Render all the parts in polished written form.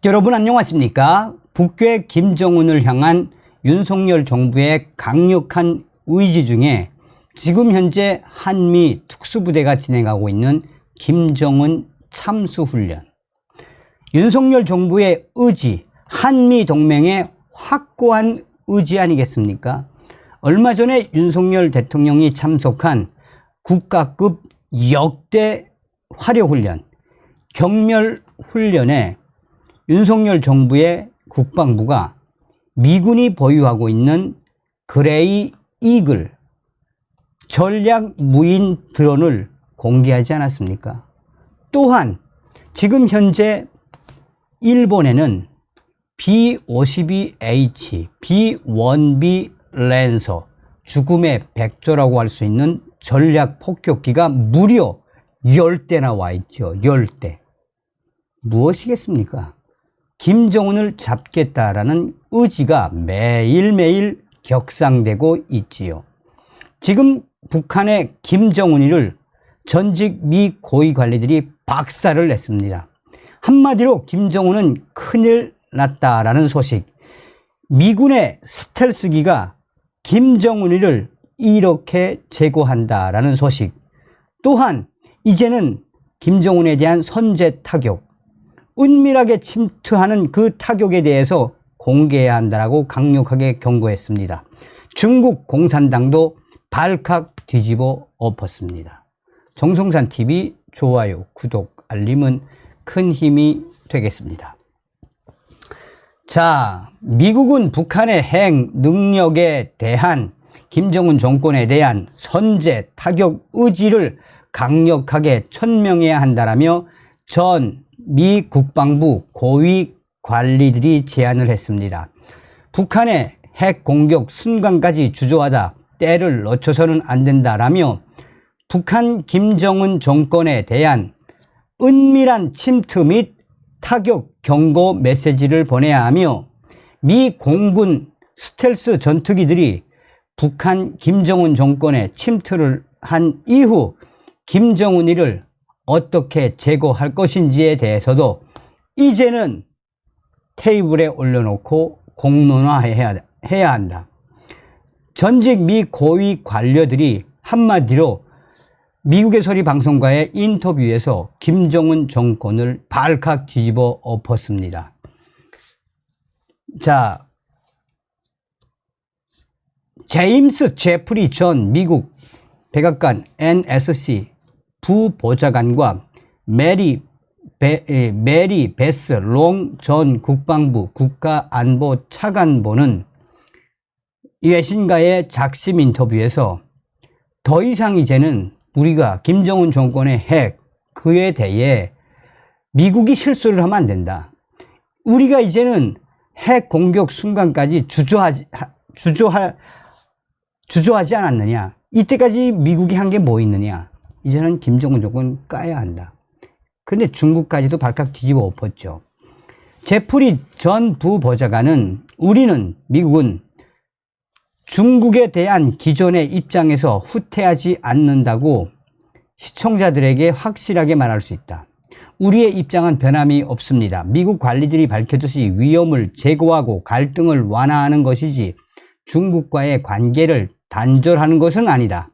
여러분 안녕하십니까? 북괴 김정은을 향한 윤석열 정부의 강력한 의지 중에 지금 현재 한미 특수부대가 진행하고 있는 김정은 참수훈련. 윤석열 정부의 의지, 한미 동맹의 확고한 의지 아니겠습니까? 얼마 전에 윤석열 대통령이 참석한 국가급 역대 화력훈련, 경멸훈련에 윤석열 정부의 국방부가 미군이 보유하고 있는 그레이 이글 전략 무인 드론을 공개하지 않았습니까? 또한 지금 현재 일본에는 B-52H, B-1B 랜서, 죽음의 백조라고 할 수 있는 전략 폭격기가 무려 10대나 와 있죠. 10대. 무엇이겠습니까? 김정은을 잡겠다라는 의지가 매일매일 격상되고 있지요. 지금 북한의 김정은이를 전직 미 고위 관리들이 박살을 냈습니다. 한마디로 김정은은 큰일 났다라는 소식. 미군의 스텔스기가 김정은이를 이렇게 제거한다라는 소식. 또한 이제는 김정은에 대한 선제 타격, 은밀하게 침투하는 그 타격에 대해서 공개해야 한다고 강력하게 경고했습니다. 중국 공산당도 발칵 뒤집어 엎었습니다. 정성산TV 좋아요, 구독, 알림은 큰 힘이 되겠습니다. 자, 미국은 북한의 핵 능력에 대한 김정은 정권에 대한 선제 타격 의지를 강력하게 천명해야 한다라며 전 미 국방부 고위 관리들이 제안을 했습니다. 북한의 핵 공격 순간까지 주저하다 때를 놓쳐서는 안 된다라며 북한 김정은 정권에 대한 은밀한 침투 및 타격 경고 메시지를 보내야 하며 미 공군 스텔스 전투기들이 북한 김정은 정권에 침투를 한 이후 김정은이를 어떻게 제거할 것인지에 대해서도 이제는 테이블에 올려놓고 공론화해야 한다. 전직 미 고위 관료들이 한마디로 미국의 소리 방송과의 인터뷰에서 김정은 정권을 발칵 뒤집어 엎었습니다. 자, 제임스 제프리 전 미국 백악관 NSC 부보좌관과 메리 베스 롱 전 국방부 국가안보 차관보는 외신과의 작심 인터뷰에서 더 이상 이제는 우리가 김정은 정권의 핵, 그에 대해 미국이 실수를 하면 안 된다. 우리가 이제는 핵 공격 순간까지 주저하지 않았느냐. 이때까지 미국이 한 게 뭐 있느냐. 이제는 김정은 정권 까야 한다. 그런데 중국까지도 발칵 뒤집어 엎었죠. 제프리 전 부보좌관은 미국은 중국에 대한 기존의 입장에서 후퇴하지 않는다고 시청자들에게 확실하게 말할 수 있다. 우리의 입장은 변함이 없습니다. 미국 관리들이 밝혔듯이 위험을 제거하고 갈등을 완화하는 것이지 중국과의 관계를 단절하는 것은 아니다.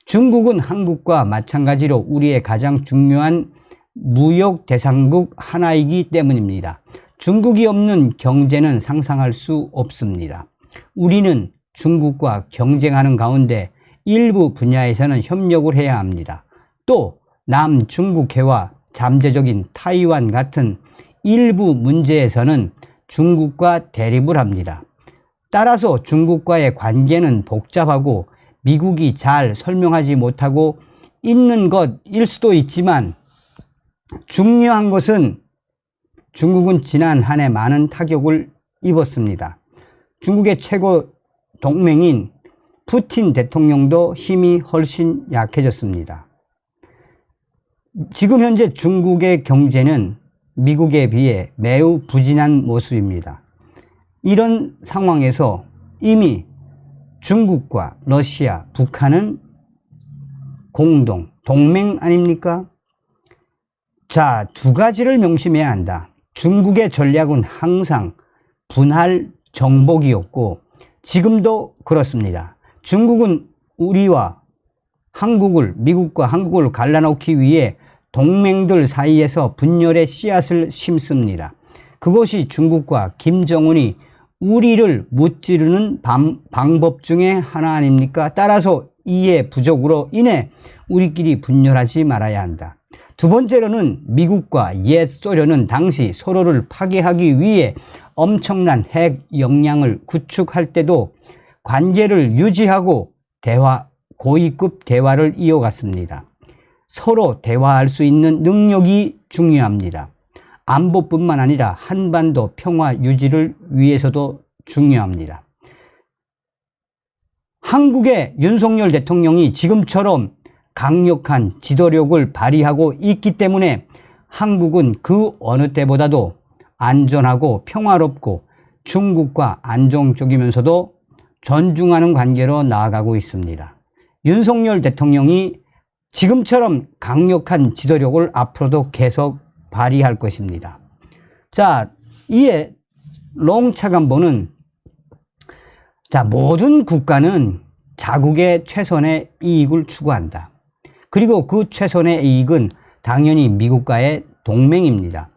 중국은 한국과 마찬가지로 우리의 가장 중요한 무역 대상국 하나이기 때문입니다. 중국이 없는 경제는 상상할 수 없습니다. 우리는 중국과 경쟁하는 가운데 일부 분야에서는 협력을 해야 합니다. 또 남중국해와 잠재적인 타이완 같은 일부 문제에서는 중국과 대립을 합니다. 따라서 중국과의 관계는 복잡하고 미국이 잘 설명하지 못하고 있는 것일 수도 있지만 중요한 것은 중국은 지난 한 해 많은 타격을 입었습니다. 중국의 최고 동맹인 푸틴 대통령도 힘이 훨씬 약해졌습니다. 지금 현재 중국의 경제는 미국에 비해 매우 부진한 모습입니다. 이런 상황에서 이미 중국과 러시아, 북한은 공동 동맹 아닙니까? 자, 두 가지를 명심해야 한다. 중국의 전략은 항상 분할 정복이었고 지금도 그렇습니다. 중국은 우리와 미국과 한국을 갈라놓기 위해 동맹들 사이에서 분열의 씨앗을 심습니다. 그것이 중국과 김정은이 우리를 무찌르는 방법 중에 하나 아닙니까? 따라서 이해 부족으로 인해 우리끼리 분열하지 말아야 한다. 두 번째로는 미국과 옛 소련은 당시 서로를 파괴하기 위해 엄청난 핵 역량을 구축할 때도 관계를 유지하고 고위급 대화를 이어갔습니다. 서로 대화할 수 있는 능력이 중요합니다. 안보뿐만 아니라 한반도 평화 유지를 위해서도 중요합니다. 한국의 윤석열 대통령이 지금처럼 강력한 지도력을 발휘하고 있기 때문에 한국은 그 어느 때보다도 안전하고 평화롭고 중국과 안정적이면서도 존중하는 관계로 나아가고 있습니다. 윤석열 대통령이 지금처럼 강력한 지도력을 앞으로도 계속 발휘할 것입니다. 자, 이에 롱차관보는 모든 국가는 자국의 최선의 이익을 추구한다. 그리고 그 최선의 이익은 당연히 미국과의 동맹입니다.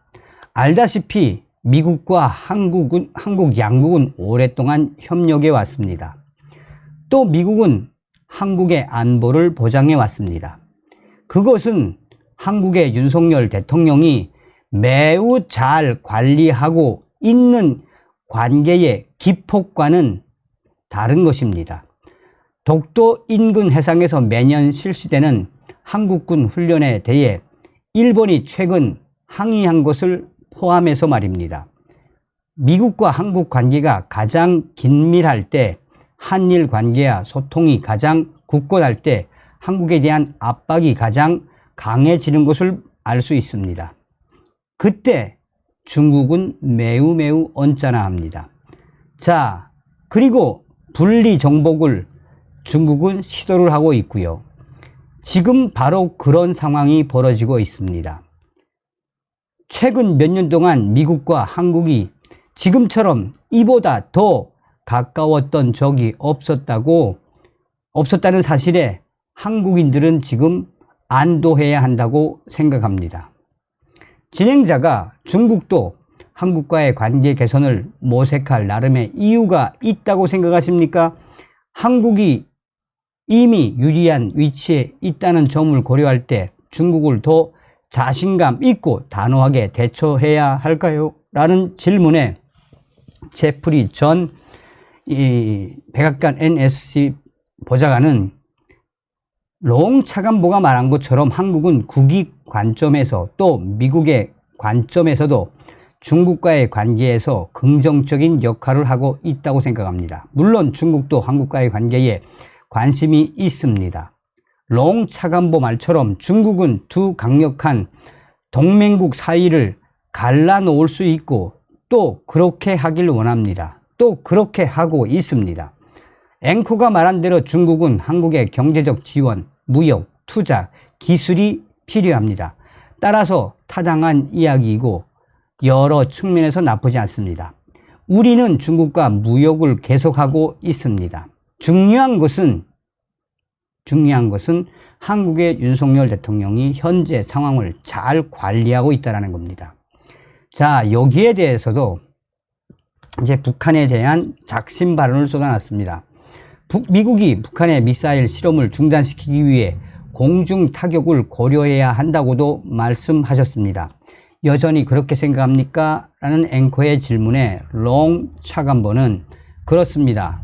알다시피 미국과 한국 양국은 오랫동안 협력해 왔습니다. 또 미국은 한국의 안보를 보장해 왔습니다. 그것은 한국의 윤석열 대통령이 매우 잘 관리하고 있는 관계의 기폭과는 다른 것입니다. 독도 인근 해상에서 매년 실시되는 한국군 훈련에 대해 일본이 최근 항의한 것을 포함해서 말입니다. 미국과 한국 관계가 가장 긴밀할 때, 한일 관계와 소통이 가장 굳건할 때 한국에 대한 압박이 가장 강해지는 것을 알 수 있습니다. 그때 중국은 매우 언짢아합니다. 자, 그리고 분리 정복을 중국은 시도를 하고 있고요. 지금 바로 그런 상황이 벌어지고 있습니다. 최근 몇 년 동안 미국과 한국이 지금처럼 이보다 더 가까웠던 적이 없었다는 사실에 한국인들은 지금 안도해야 한다고 생각합니다. 진행자가 중국도 한국과의 관계 개선을 모색할 나름의 이유가 있다고 생각하십니까? 한국이 이미 유리한 위치에 있다는 점을 고려할 때 중국을 더 자신감 있고 단호하게 대처해야 할까요? 라는 질문에 제프리 전 백악관 NSC 보좌관은 롱 차관보가 말한 것처럼 한국은 국익 관점에서 또 미국의 관점에서도 중국과의 관계에서 긍정적인 역할을 하고 있다고 생각합니다. 물론 중국도 한국과의 관계에 관심이 있습니다. 롱 차관보 말처럼 중국은 두 강력한 동맹국 사이를 갈라놓을 수 있고 또 그렇게 하길 원합니다. 또 그렇게 하고 있습니다. 앵커가 말한 대로 중국은 한국의 경제적 지원, 무역, 투자, 기술이 필요합니다. 따라서 타당한 이야기이고 여러 측면에서 나쁘지 않습니다. 우리는 중국과 무역을 계속하고 있습니다. 중요한 것은 한국의 윤석열 대통령이 현재 상황을 잘 관리하고 있다는 겁니다. 자, 여기에 대해서도 이제 북한에 대한 작심 발언을 쏟아놨습니다. 미국이 북한의 미사일 실험을 중단시키기 위해 공중 타격을 고려해야 한다고도 말씀하셨습니다. 여전히 그렇게 생각합니까? 라는 앵커의 질문에 롱 차관보는 그렇습니다.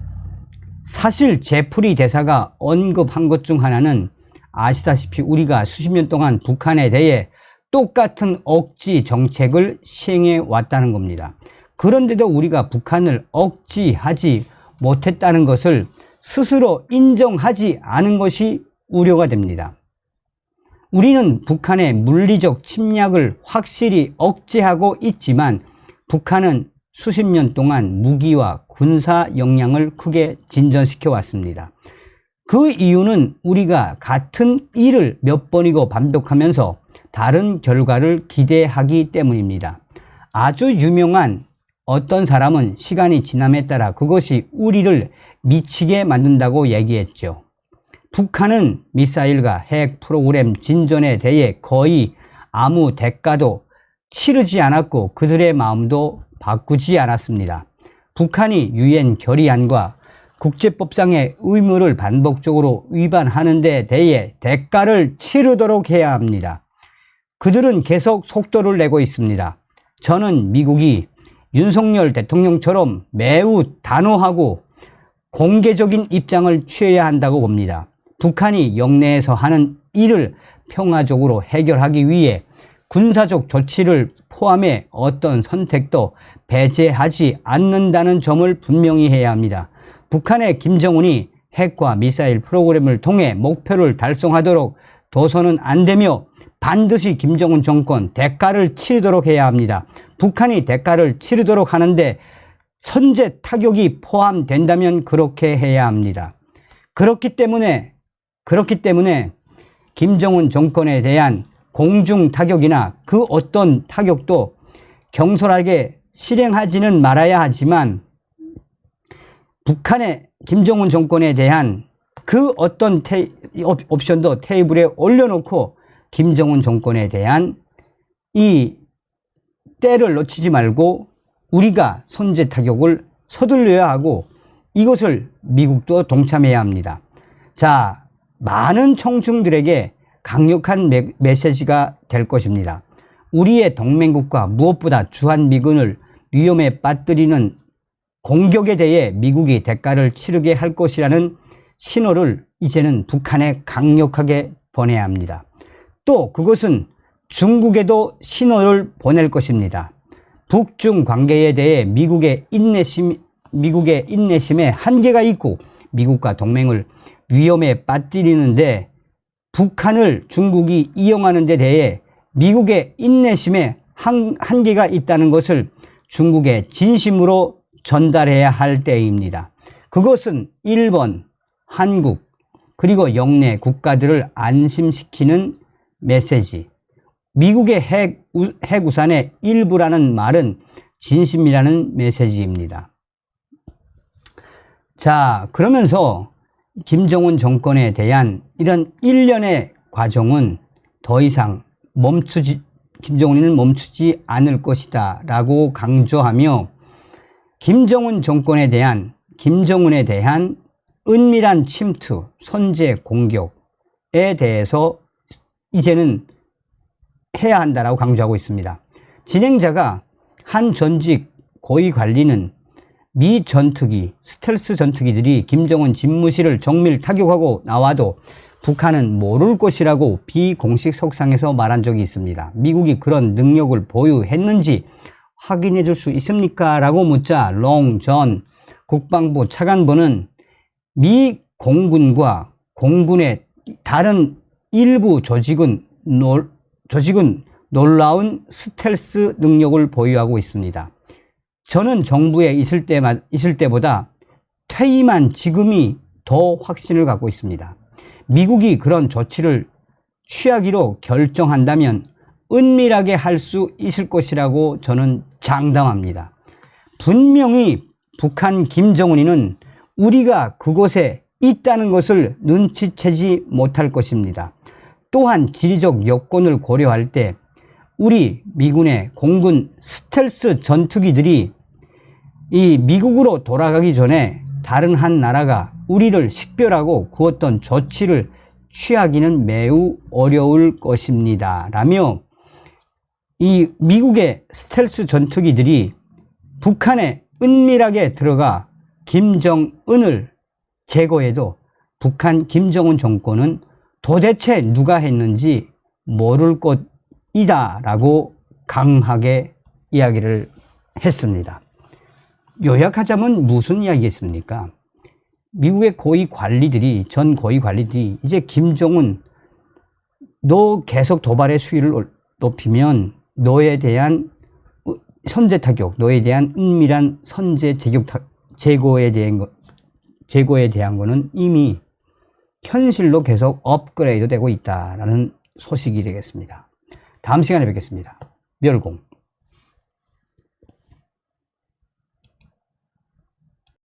사실 제프리 대사가 언급한 것 중 하나는 아시다시피 우리가 수십 년 동안 북한에 대해 똑같은 억지 정책을 시행해 왔다는 겁니다. 그런데도 우리가 북한을 억지하지 못했다는 것을 스스로 인정하지 않은 것이 우려가 됩니다. 우리는 북한의 물리적 침략을 확실히 억제하고 있지만 북한은 수십 년 동안 무기와 군사 역량을 크게 진전시켜 왔습니다. 그 이유는 우리가 같은 일을 몇 번이고 반복하면서 다른 결과를 기대하기 때문입니다. 아주 유명한 어떤 사람은 시간이 지남에 따라 그것이 우리를 미치게 만든다고 얘기했죠. 북한은 미사일과 핵 프로그램 진전에 대해 거의 아무 대가도 치르지 않았고 그들의 마음도 바꾸지 않았습니다. 북한이 유엔 결의안과 국제법상의 의무를 반복적으로 위반하는 데 대해 대가를 치르도록 해야 합니다. 그들은 계속 속도를 내고 있습니다. 저는 미국이 윤석열 대통령처럼 매우 단호하고 공개적인 입장을 취해야 한다고 봅니다. 북한이 영내에서 하는 일을 평화적으로 해결하기 위해 군사적 조치를 포함해 어떤 선택도 배제하지 않는다는 점을 분명히 해야 합니다. 북한의 김정은이 핵과 미사일 프로그램을 통해 목표를 달성하도록 둬서는 안 되며 반드시 김정은 정권 대가를 치르도록 해야 합니다. 북한이 대가를 치르도록 하는데 선제 타격이 포함된다면 그렇게 해야 합니다. 그렇기 때문에 김정은 정권에 대한 공중 타격이나 그 어떤 타격도 경솔하게 실행하지는 말아야 하지만 북한의 김정은 정권에 대한 그 어떤 옵션도 테이블에 올려놓고 김정은 정권에 대한 이 때를 놓치지 말고 우리가 선제 타격을 서둘러야 하고 이것을 미국도 동참해야 합니다. 자, 많은 청중들에게 강력한 메시지가 될 것입니다. 우리의 동맹국가 무엇보다 주한미군을 위험에 빠뜨리는 공격에 대해 미국이 대가를 치르게 할 것이라는 신호를 이제는 북한에 강력하게 보내야 합니다. 또 그것은 중국에도 신호를 보낼 것입니다. 북중 관계에 대해 미국의 인내심에 한계가 있고 미국과 동맹을 위험에 빠뜨리는데 북한을 중국이 이용하는 데 대해 미국의 인내심에 한계가 있다는 것을 중국에 진심으로 전달해야 할 때입니다. 그것은 일본, 한국, 그리고 영내 국가들을 안심시키는 메시지. 미국의 핵우산의 일부라는 말은 진심이라는 메시지입니다. 자, 그러면서 김정은 정권에 대한 이런 일련의 과정은 더 이상 김정은이는 멈추지 않을 것이다 라고 강조하며 김정은에 대한 은밀한 침투, 선제 공격에 대해서 이제는 해야 한다라고 강조하고 있습니다. 진행자가 한 전직 고위 관리는 미 전투기, 스텔스 전투기들이 김정은 집무실을 정밀 타격하고 나와도 북한은 모를 것이라고 비공식 석상에서 말한 적이 있습니다. 미국이 그런 능력을 보유했는지 확인해 줄 수 있습니까? 라고 묻자 롱 전 국방부 차관보는 미 공군과 공군의 다른 일부 조직은 놀라운 스텔스 능력을 보유하고 있습니다. 저는 정부에 있을 때보다 퇴임한 지금이 더 확신을 갖고 있습니다. 미국이 그런 조치를 취하기로 결정한다면 은밀하게 할 수 있을 것이라고 저는 장담합니다. 분명히 북한 김정은이는 우리가 그곳에 있다는 것을 눈치채지 못할 것입니다. 또한 지리적 여건을 고려할 때 우리 미군의 공군 스텔스 전투기들이 이 미국으로 돌아가기 전에 다른 한 나라가 우리를 식별하고 그 어떤 조치를 취하기는 매우 어려울 것입니다. 라며 이 미국의 스텔스 전투기들이 북한에 은밀하게 들어가 김정은을 제거해도 북한 김정은 정권은 도대체 누가 했는지 모를 것이다 라고 강하게 이야기를 했습니다. 요약하자면 무슨 이야기겠습니까? 미국의 전 고위 관리들이 이제 김정은 너 계속 도발의 수위를 높이면 너에 대한 선제 타격, 너에 대한 은밀한 선제 제거에 대한 거는 이미 현실로 계속 업그레이드 되고 있다라는 소식이 되겠습니다. 다음 시간에 뵙겠습니다. 멸공.